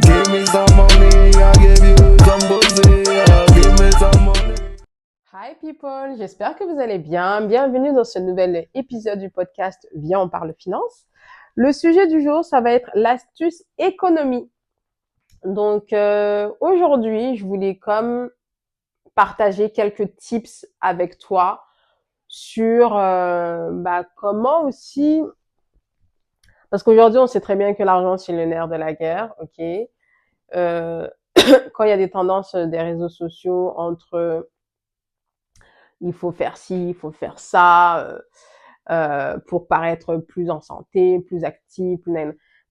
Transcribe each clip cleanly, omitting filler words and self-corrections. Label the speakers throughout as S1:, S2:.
S1: Give me some money, I give you some pussy. Give me some money.
S2: Hi people, j'espère que vous allez bien. Bienvenue dans ce nouvel épisode du podcast Viens on parle finance. Le sujet du jour, ça va être l'astuce économie. Donc aujourd'hui, je voulais comme partager quelques tips avec toi sur comment aussi, parce qu'aujourd'hui on sait très bien que l'argent c'est le nerf de la guerre, ok. Euh, Quand il y a des tendances des réseaux sociaux entre il faut faire ci, il faut faire ça, pour paraître plus en santé, plus actif, plus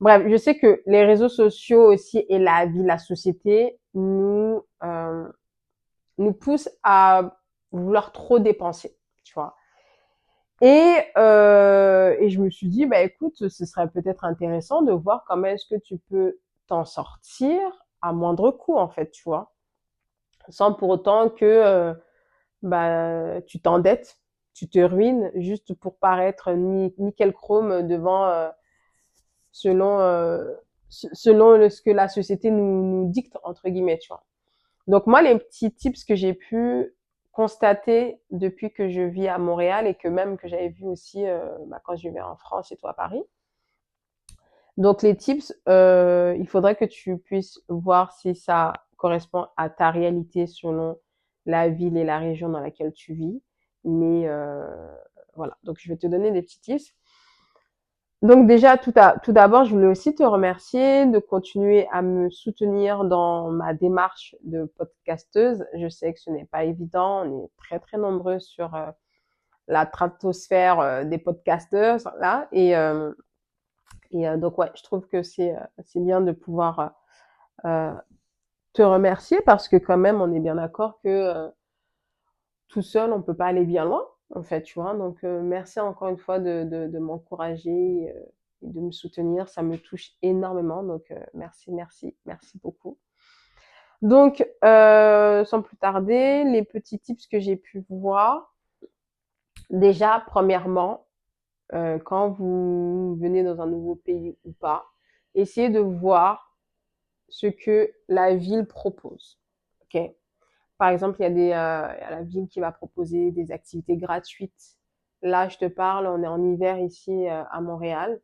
S2: bref, je sais que les réseaux sociaux aussi et la vie, la société nous poussent à vouloir trop dépenser, tu vois. Et je me suis dit, bah écoute, ce serait peut-être intéressant de voir comment est-ce que tu peux t'en sortir à moindre coût, en fait, tu vois, sans pour autant que tu t'endettes, tu te ruines juste pour paraître nickel chrome devant selon selon ce que la société nous dicte entre guillemets, tu vois. Donc moi les petits tips que j'ai pu constater depuis que je vis à Montréal et que même que j'avais vu aussi quand je vivais en France et toi à Paris. Donc les tips, il faudrait que tu puisses voir si ça correspond à ta réalité selon la ville et la région dans laquelle tu vis. Mais voilà, donc je vais te donner des petits tips. Donc déjà, tout d'abord, je voulais aussi te remercier de continuer à me soutenir dans ma démarche de podcasteuse. Je sais que ce n'est pas évident, on est très très nombreux sur la stratosphère des podcasteurs là, et donc ouais, je trouve que c'est bien de pouvoir euh, te remercier parce que quand même, on est bien d'accord que tout seul, on peut pas aller bien loin, en fait, tu vois. Donc, merci encore une fois de m'encourager et de me soutenir. Ça me touche énormément. Donc, merci, merci, merci beaucoup. Donc, sans plus tarder, les petits tips que j'ai pu voir. Déjà, premièrement, quand vous venez dans un nouveau pays ou pas, essayez de voir ce que la ville propose. OK? Par exemple, il y a la ville qui va proposer des activités gratuites. Là, je te parle, on est en hiver ici à Montréal.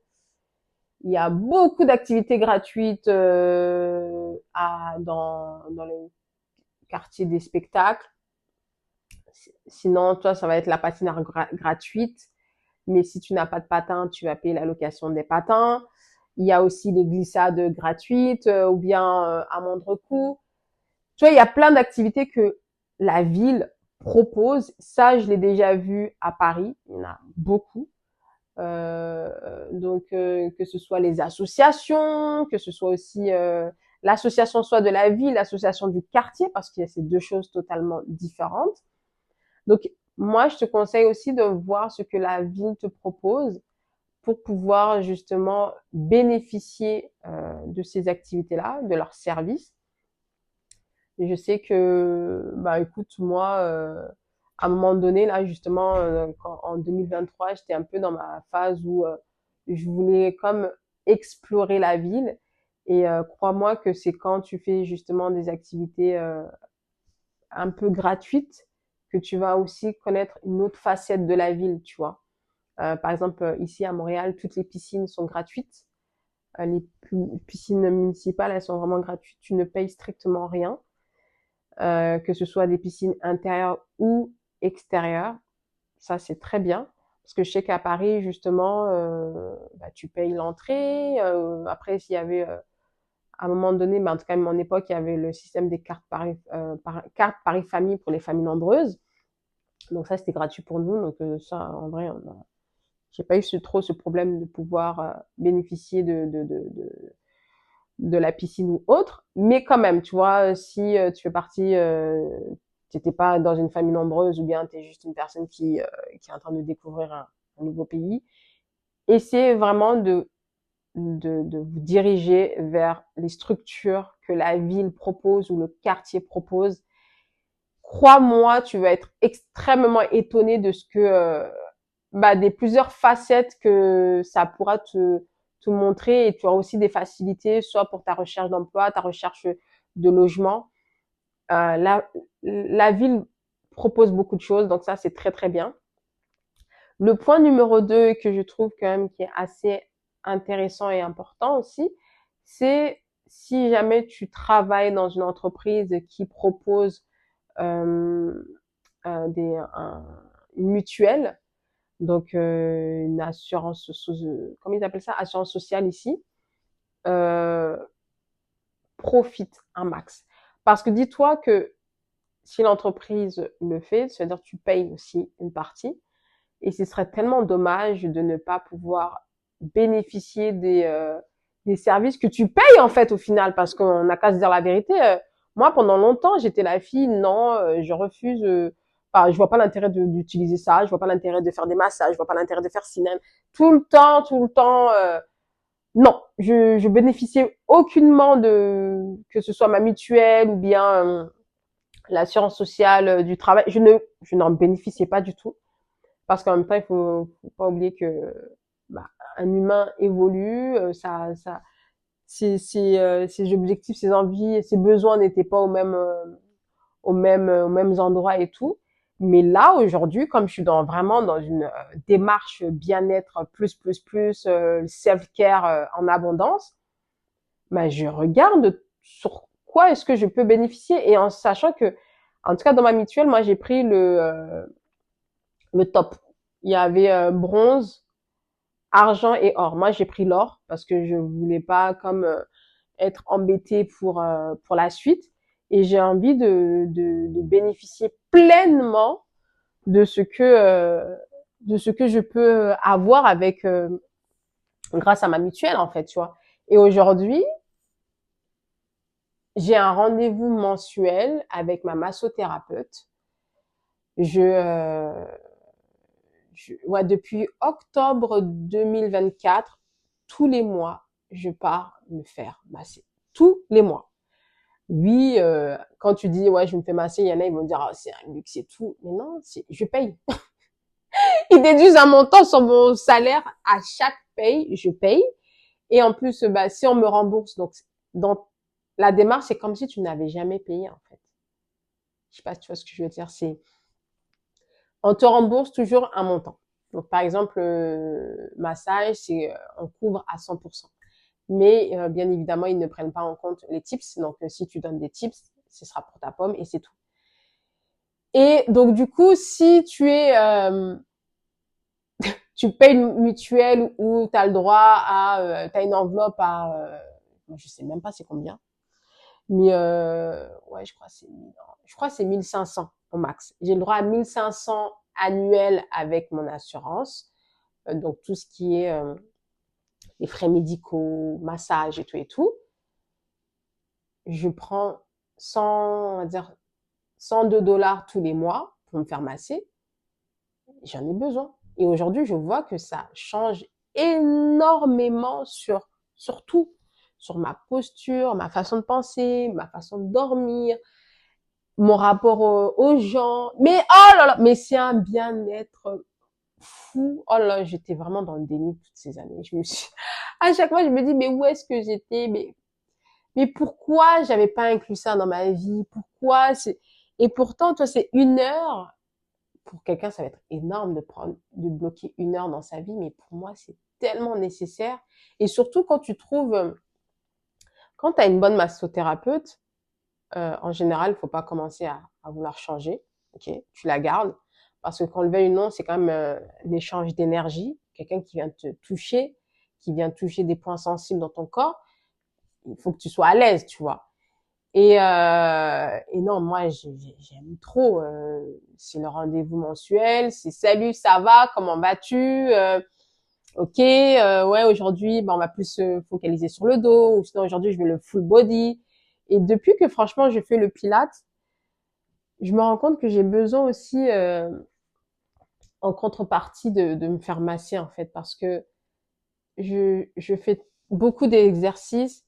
S2: Il y a beaucoup d'activités gratuites dans le quartier des spectacles. Sinon, toi, ça va être la patinoire gratuite. Mais si tu n'as pas de patin, tu vas payer la location des patins. Il y a aussi les glissades gratuites ou bien à moindre coût. Tu vois, il y a plein d'activités que la ville propose. Ça, je l'ai déjà vu à Paris. Il y en a beaucoup. Que ce soit les associations, que ce soit aussi l'association soit de la ville, l'association du quartier, parce qu'il y a ces deux choses totalement différentes. Donc, moi, je te conseille aussi de voir ce que la ville te propose pour pouvoir justement bénéficier de ces activités-là, de leurs services. Et je sais que, bah, écoute, moi, à un moment donné, là, justement, en 2023, j'étais un peu dans ma phase où je voulais comme explorer la ville. Et crois-moi que c'est quand tu fais justement des activités un peu gratuites que tu vas aussi connaître une autre facette de la ville, tu vois. Par exemple, ici à Montréal, toutes les piscines sont gratuites. Les piscines municipales, elles sont vraiment gratuites. Tu ne payes strictement rien. Que ce soit des piscines intérieures ou extérieures. Ça, c'est très bien. Parce que je sais qu'à Paris, justement, tu payes l'entrée. Après, s'il y avait, à un moment donné, en tout cas à mon époque, il y avait le système des cartes carte Paris Famille pour les familles nombreuses. Donc ça, c'était gratuit pour nous. Donc ça, en vrai, j'ai pas eu trop ce problème de pouvoir bénéficier de la piscine ou autre. Mais quand même, tu vois, si tu fais partie, tu n'étais pas dans une famille nombreuse ou bien tu es juste une personne qui est en train de découvrir un nouveau pays, essayez vraiment de vous diriger vers les structures que la ville propose ou le quartier propose. Crois-moi, tu vas être extrêmement étonné de ce que, des plusieurs facettes que ça pourra te montrer et tu auras aussi des facilités, soit pour ta recherche d'emploi, ta recherche de logement. La ville propose beaucoup de choses, donc ça, c'est très, très bien. Le point numéro 2 que je trouve quand même qui est assez intéressant et important aussi, c'est si jamais tu travailles dans une entreprise qui propose euh, une mutuelle, donc une assurance, comment ils appellent ça, assurance sociale ici, euh, profite un max. Parce que dis-toi que si l'entreprise le fait, c'est-à-dire que tu payes aussi une partie, et ce serait tellement dommage de ne pas pouvoir bénéficier des services que tu payes en fait au final, parce qu'on n'a qu'à se dire la vérité. Moi, pendant longtemps, j'étais la fille, non, je refuse. Enfin, je vois pas l'intérêt d'utiliser ça, je vois pas l'intérêt de faire des massages, je vois pas l'intérêt de faire cinéma. Tout le temps. Non, je bénéficiais aucunement de que ce soit ma mutuelle ou bien l'assurance sociale du travail. Je n'en bénéficiais pas du tout. Parce qu'en même temps, faut pas oublier que bah, un humain évolue, ses objectifs, ses envies, ses besoins n'étaient pas aux mêmes endroits et tout. Mais là, aujourd'hui, comme je suis vraiment dans une démarche bien-être self-care en abondance, bah, je regarde sur quoi est-ce que je peux bénéficier et en sachant que, en tout cas, dans ma mutuelle, moi, j'ai pris le top. Il y avait bronze, argent et or. Moi, j'ai pris l'or parce que je voulais pas comme être embêtée pour la suite. Et j'ai envie de bénéficier pleinement de ce que je peux avoir avec grâce à ma mutuelle en fait, tu vois. Et aujourd'hui, j'ai un rendez-vous mensuel avec ma massothérapeute. Je ouais, depuis octobre 2024, tous les mois, je pars me faire masser. Tous les mois. Oui, quand tu dis, ouais, je me fais masser, il y en a, ils vont dire, oh, c'est un luxe et tout. Mais non, je paye. Ils déduisent un montant sur mon salaire à chaque paye, je paye. Et en plus, bah, si on me rembourse, donc, dans la démarche, c'est comme si tu n'avais jamais payé, en fait. Je sais pas si tu vois ce que je veux dire. On te rembourse toujours un montant. Donc, par exemple, massage, on couvre à 100%. Mais bien évidemment, ils ne prennent pas en compte les tips. Donc, si tu donnes des tips, ce sera pour ta pomme et c'est tout. Et donc, du coup, si tu payes une mutuelle ou tu as le droit à, tu as une enveloppe à, je sais même pas c'est combien, mais ouais, je crois que c'est 1500 au max. J'ai le droit à 1500 annuels avec mon assurance. Donc, tout ce qui est les frais médicaux, massage et tout et tout. Je prends 100, on va dire 102 $ tous les mois pour me faire masser. J'en ai besoin. Et aujourd'hui, je vois que ça change énormément sur tout, sur ma posture, ma façon de penser, ma façon de dormir, mon rapport aux gens. Mais oh là là, mais c'est un bien-être fou. Oh là là, j'étais vraiment dans le déni toutes ces années. À chaque fois, je me dis, mais où est-ce que j'étais? Mais pourquoi j'avais pas inclus ça dans ma vie? Et pourtant, toi, c'est 1 heure. Pour quelqu'un, ça va être énorme de bloquer 1 heure dans sa vie, mais pour moi, c'est tellement nécessaire. Et surtout quand tu as une bonne massothérapeute, en général, il faut pas commencer à vouloir changer. Ok, tu la gardes parce que qu'on le veuille ou non, c'est quand même un échange d'énergie. Quelqu'un qui vient te toucher, qui vient toucher des points sensibles dans ton corps. Il faut que tu sois à l'aise, tu vois. Et non, moi, j'aime trop. C'est le rendez-vous mensuel. C'est salut, ça va, comment vas-tu? Ok, ouais, aujourd'hui, ben, on va plus se focaliser sur le dos, ou sinon aujourd'hui, je veux le full body. Et depuis que franchement, je fais le Pilates, je me rends compte que j'ai besoin aussi, en contrepartie, de me faire masser en fait, parce que je fais beaucoup d'exercices.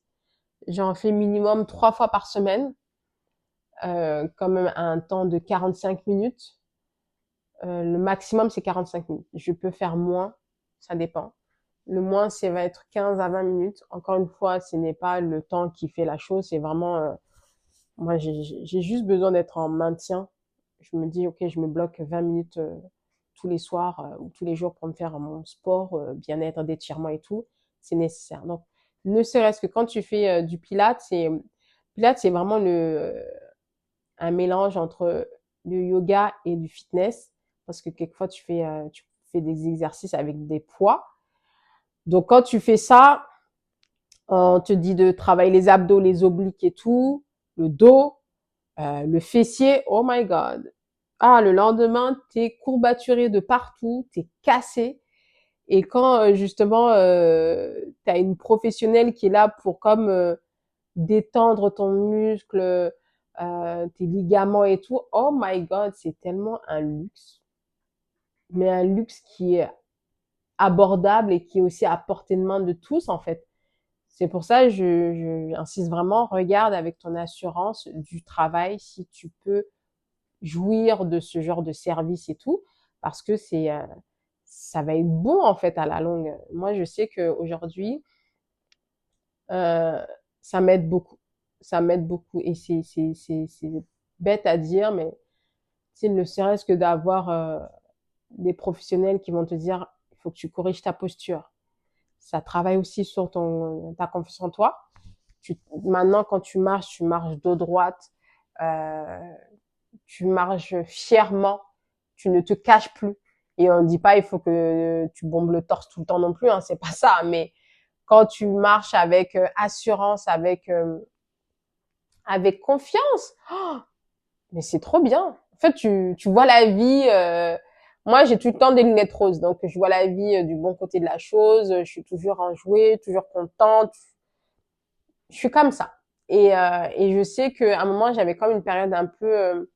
S2: J'en fais minimum 3 fois par semaine. Quand même un temps de 45 minutes. Le maximum, c'est 45 minutes. Je peux faire moins, ça dépend. Le moins, ça va être 15 à 20 minutes. Encore une fois, ce n'est pas le temps qui fait la chose, c'est vraiment, moi, j'ai juste besoin d'être en maintien. Je me dis, ok, je me bloque 20 minutes tous les soirs ou tous les jours pour me faire mon sport, bien-être, d'étirement et tout. C'est nécessaire. Donc, ne serait-ce que quand tu fais du Pilates, c'est vraiment un mélange entre le yoga et du fitness. Parce que quelquefois, tu fais des exercices avec des poids. Donc, quand tu fais ça, on te dit de travailler les abdos, les obliques et tout, le dos, le fessier. Oh my God. Ah, le lendemain, t'es courbaturé de partout, t'es cassé. Et quand justement, t'as une professionnelle qui est là pour comme détendre ton muscle, tes ligaments et tout, oh my God, c'est tellement un luxe. Mais un luxe qui est abordable et qui est aussi à portée de main de tous en fait. C'est pour ça que j'insiste vraiment, regarde avec ton assurance du travail si tu peux jouir de ce genre de service et tout, parce que ça va être bon en fait à la longue. Moi, je sais qu'aujourd'hui, euh, ça m'aide beaucoup. Ça m'aide beaucoup et c'est bête à dire, mais ne serait-ce que d'avoir des professionnels qui vont te dire, il faut que tu corriges ta posture. Ça travaille aussi sur ta confiance en toi. Maintenant, quand tu marches dos droite, euh, tu marches fièrement, tu ne te caches plus. Et on ne dit pas il faut que tu bombes le torse tout le temps non plus, hein, c'est pas ça. Mais quand tu marches avec assurance, avec confiance, oh, mais c'est trop bien. En fait, tu vois la vie. Moi, j'ai tout le temps des lunettes roses, donc je vois la vie du bon côté de la chose. Je suis toujours enjouée, toujours contente. Je suis comme ça. Et je sais qu'à un moment, j'avais comme une période un peu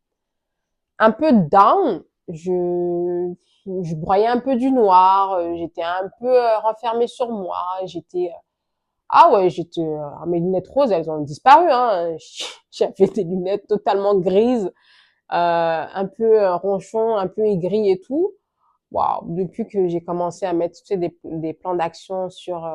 S2: down. Je broyais un peu du noir. J'étais un peu renfermée sur moi. Ah ouais, mes lunettes roses, elles ont disparu, hein. J'avais des lunettes totalement grises, un peu ronchon, un peu aigri et tout. Waouh, depuis que j'ai commencé à mettre, tu sais, des plans d'action sur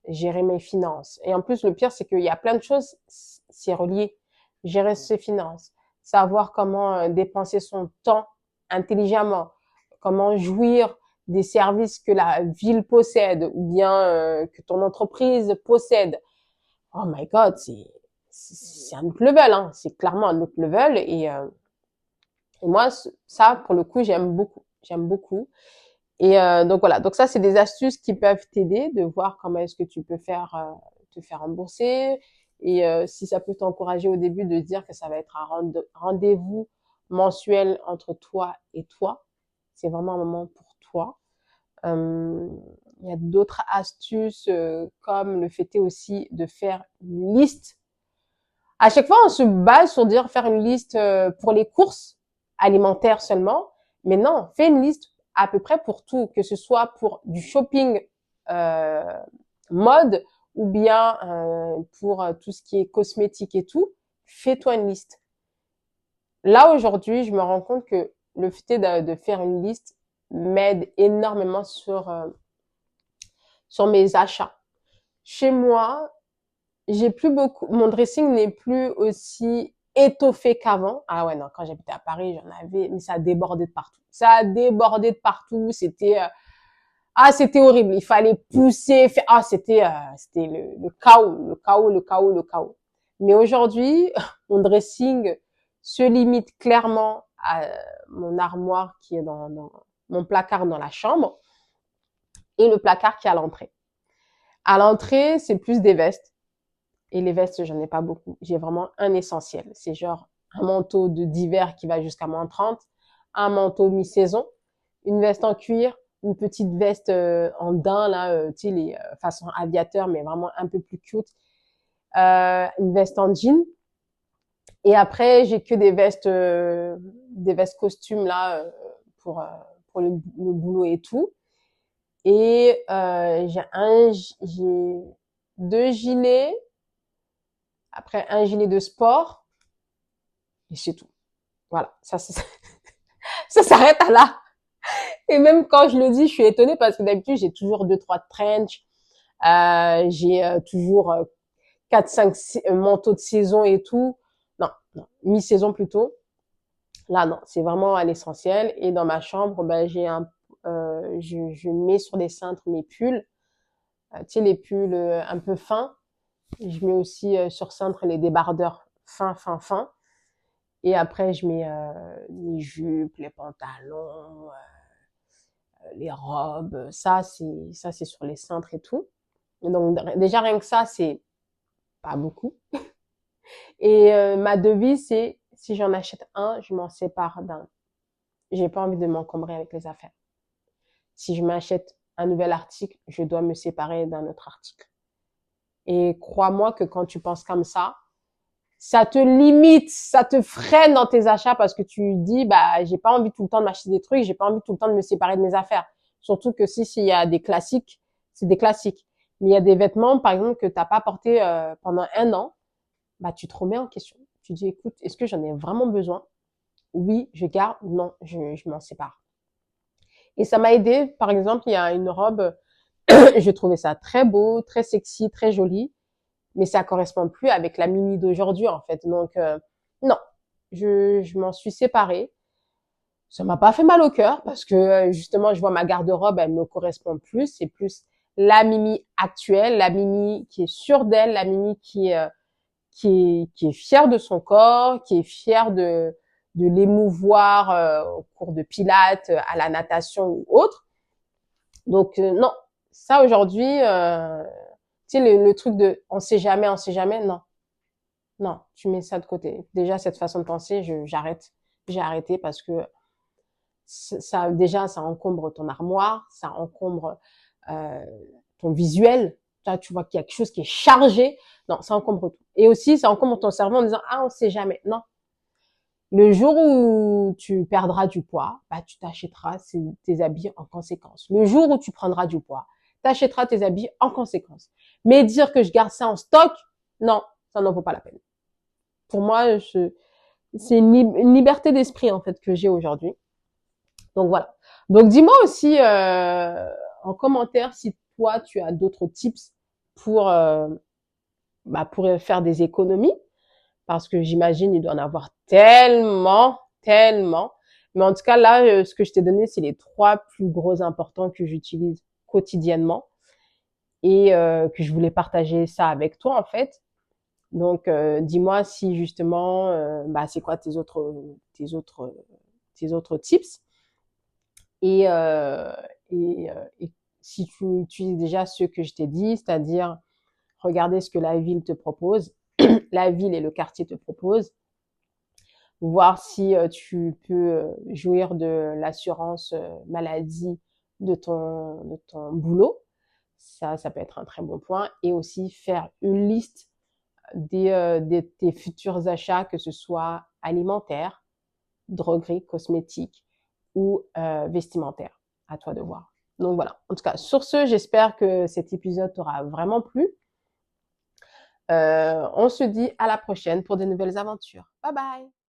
S2: gérer mes finances. Et en plus, le pire, c'est qu'il y a plein de choses, c'est relié. Gérer ses finances, savoir comment dépenser son temps intelligemment, comment jouir des services que la ville possède ou bien que ton entreprise possède. Oh my God, c'est un autre level, hein. C'est clairement un autre level. Et moi, ça, pour le coup, j'aime beaucoup. J'aime beaucoup. Et donc voilà, donc ça c'est des astuces qui peuvent t'aider de voir comment est-ce que tu peux te faire rembourser et si ça peut t'encourager au début de dire que ça va être un rendez-vous mensuel entre toi et toi, c'est vraiment un moment pour toi. Euh, il y a d'autres astuces comme le fait est aussi de faire une liste. À chaque fois on se base sur dire faire une liste pour les courses alimentaires seulement, mais non, fais une liste à peu près pour tout, que ce soit pour du shopping euh, mode ou bien pour tout ce qui est cosmétique et tout, fais-toi une liste. Là, aujourd'hui, je me rends compte que le fait de faire une liste m'aide énormément sur mes achats. Chez moi, j'ai plus beaucoup, mon dressing n'est plus aussi étoffé qu'avant. Ah ouais, non, quand j'habitais à Paris, j'en avais, mais ça a débordé de partout. Ça a débordé de partout. C'était horrible. Il fallait pousser, c'était le chaos, le chaos, le chaos, le chaos. Mais aujourd'hui, mon dressing se limite clairement à mon armoire qui est dans mon placard dans la chambre et le placard qui est à l'entrée. À l'entrée, c'est plus des vestes. Et les vestes, j'en ai pas beaucoup. J'ai vraiment un essentiel. C'est genre un manteau d'hiver qui va jusqu'à -30, un manteau mi-saison, une veste en cuir, une petite veste en daim, là, tu sais, les façon aviateur, mais vraiment un peu plus cute, une veste en jean. Et après, j'ai que des vestes costumes, là, pour le boulot et tout. Et j'ai 2 gilets, après un gilet de sport, et c'est tout. Voilà, ça s'arrête à là. Et même quand je le dis, je suis étonnée parce que d'habitude, j'ai toujours deux, trois trench, j'ai toujours 4, 5 manteaux de saison et tout. Non, non, mi-saison plutôt. Là, non, c'est vraiment à l'essentiel. Et dans ma chambre, ben, je mets sur les cintres mes pulls, tu sais, les pulls un peu fins. Je mets aussi sur cintre les débardeurs fins, fins, fins. Et après, je mets les jupes, les pantalons, les robes. Ça, c'est sur les cintres et tout. Et donc, déjà, rien que ça, c'est pas beaucoup. Et ma devise, c'est si j'en achète un, je m'en sépare d'un. J'ai pas envie de m'encombrer avec les affaires. Si je m'achète un nouvel article, je dois me séparer d'un autre article. Et crois-moi que quand tu penses comme ça te limite, ça te freine dans tes achats parce que tu dis, bah, j'ai pas envie tout le temps de m'acheter des trucs, j'ai pas envie tout le temps de me séparer de mes affaires. Surtout que s'il y a des classiques, c'est des classiques. Mais il y a des vêtements, par exemple, que t'as pas porté pendant un an, bah, tu te remets en question. Tu dis, écoute, est-ce que j'en ai vraiment besoin? Oui, je garde. Non, je m'en sépare. Et ça m'a aidé. Par exemple, il y a une robe, je trouvais ça très beau, très sexy, très joli, mais ça correspond plus avec la Mimi d'aujourd'hui, en fait. Donc, non, je m'en suis séparée. Ça m'a pas fait mal au cœur parce que justement, je vois ma garde-robe, elle me correspond plus. C'est plus la Mimi actuelle, la Mimi qui est sûre d'elle, la Mimi qui est fière de son corps, qui est fière de l'émouvoir au cours de pilates, à la natation ou autre. Donc non, ça aujourd'hui, tu sais le truc de on sait jamais, non, non, tu mets ça de côté. Déjà cette façon de penser, j'arrête, j'ai arrêté parce que ça déjà ça encombre ton armoire, ça encombre euh, ton visuel. Là, tu vois qu'il y a quelque chose qui est chargé. Non, ça encombre tout. Et aussi, ça encombre ton cerveau en disant, ah, on sait jamais. Non. Le jour où tu perdras du poids, bah, tu t'achèteras tes habits en conséquence. Le jour où tu prendras du poids, tu achèteras tes habits en conséquence. Mais dire que je garde ça en stock, non, ça n'en vaut pas la peine. Pour moi, c'est une liberté d'esprit, en fait, que j'ai aujourd'hui. Donc voilà. Donc dis-moi aussi en commentaire si toi tu as d'autres tips pour pour faire des économies parce que j'imagine il doit en avoir tellement, tellement. Mais en tout cas là, ce que je t'ai donné, c'est les 3 plus gros importants que j'utilise quotidiennement et que je voulais partager ça avec toi en fait. Donc dis-moi si justement, c'est quoi tes autres tips et, et si tu utilises déjà ce que je t'ai dit, c'est-à-dire regarder ce que la ville te propose, la ville et le quartier te proposent, voir si tu peux jouir de l'assurance maladie de ton boulot. Ça peut être un très bon point. Et aussi faire une liste de tes futurs achats, que ce soit alimentaires, droguerie, cosmétiques ou vestimentaires. À toi de voir. Donc voilà. En tout cas, sur ce, j'espère que cet épisode t'aura vraiment plu. On se dit à la prochaine pour de nouvelles aventures. Bye bye!